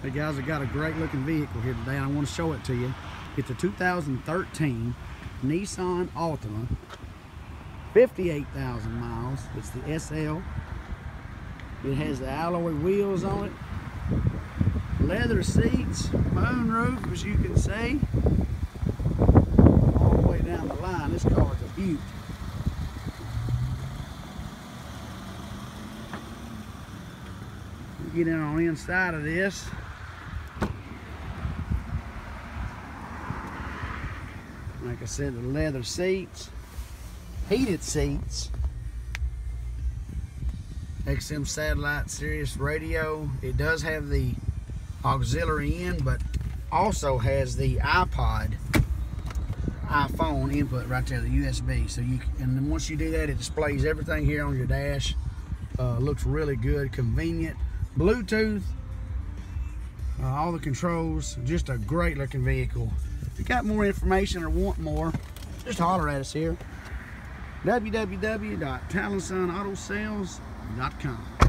Hey guys, I got a great looking vehicle here today and I want to show it to you. It's a 2013 Nissan Altima, 58,000 miles. It's the SL. It has the alloy wheels on it, leather seats, moonroof, as you can see, all the way down the line. This car is a beaut. Get in on the inside of this. Like I said, the leather seats, heated seats, XM satellite Sirius radio. It does have the auxiliary in, but also has the iPhone input right there, the USB. So you can, and then once you do that, it displays everything here on your dash. Looks really good, convenient. Bluetooth, all the controls. Just a great looking vehicle. If you got more information or want more, just holler at us here. www.talonsonAutosales.com.